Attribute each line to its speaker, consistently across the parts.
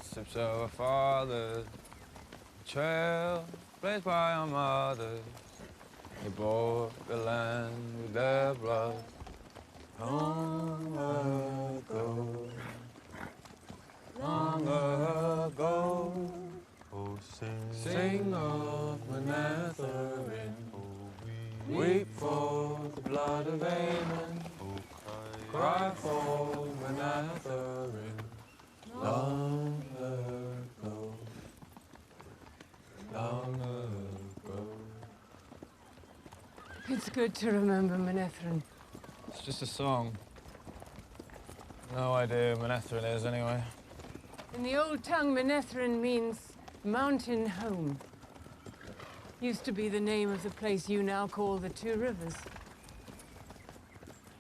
Speaker 1: footsteps of our fathers, the trail blazed by our mothers. They bought the land with their blood long ago, long ago.
Speaker 2: Oh,
Speaker 1: Sing of Manetheren, weep for the blood of Aemon, cry for Manetheren, long ago, long ago.
Speaker 3: It's good to remember Manetheren.
Speaker 1: It's just a song. No idea who Manetheren is anyway.
Speaker 3: In the old tongue, Manetheren means mountain home. Used to be the name of the place you now call the Two Rivers.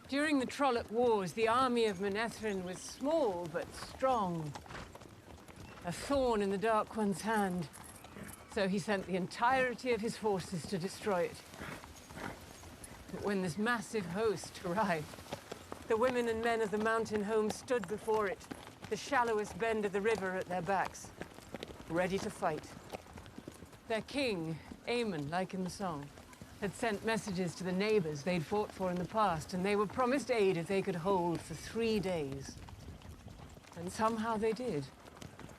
Speaker 3: During the Trolloc Wars, the army of Manetheren was small but strong. A thorn in the Dark One's hand. So he sent the entirety of his forces to destroy it. But when this massive host arrived, the women and men of the mountain home stood before it, the shallowest bend of the river at their backs, ready to fight. Their king, Aemon, like in the song, had sent messages to the neighbors they'd fought for in the past, and they were promised aid if they could hold for 3 days. And somehow they did.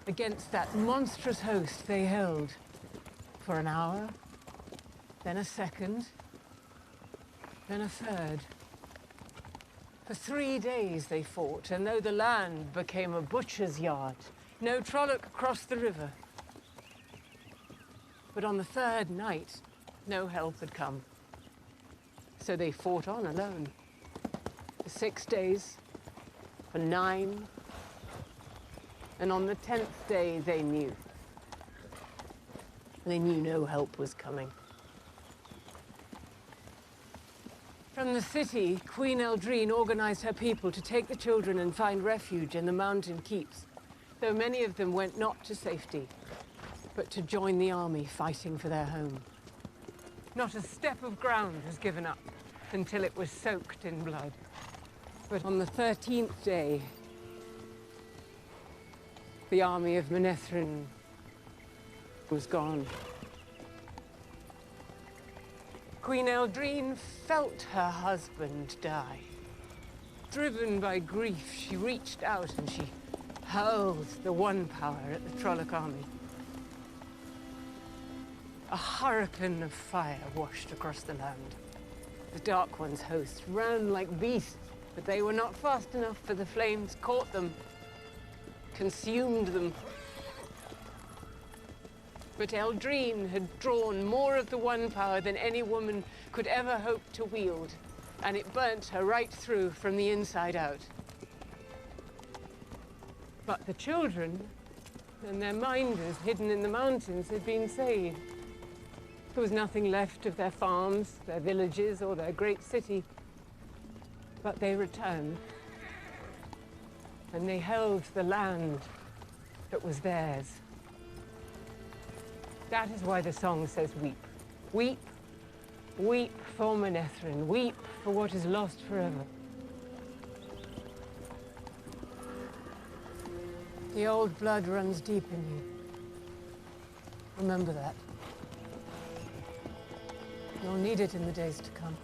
Speaker 3: Against that monstrous host they held for an hour, then a second, then a third. For 3 days they fought, and though the land became a butcher's yard, no Trolloc crossed the river. But on the third night, no help had come. So they fought on alone. For 6 days, for 9, and on the 10th day they knew. They knew no help was coming. From the city, Queen Eldrine organized her people to take the children and find refuge in the mountain keeps, though many of them went not to safety, but to join the army fighting for their home. Not a step of ground was given up until it was soaked in blood. But on the 13th day, the army of Manetheren was gone. Queen Eldrine felt her husband die. Driven by grief, she reached out and she hurled the one power at the Trolloc army. A hurricane of fire washed across the land. The Dark One's hosts ran like beasts, but they were not fast enough, for the flames caught them, consumed them. But Eldrine had drawn more of the one power than any woman could ever hope to wield, and it burnt her right through from the inside out. But the children and their minders hidden in the mountains had been saved. There was nothing left of their farms, their villages, or their great city. But they returned, and they held the land that was theirs. That is why the song says weep. Weep, weep for Manetheren. Weep for what is lost forever. The old blood runs deep in you. Remember that. You'll need it in the days to come.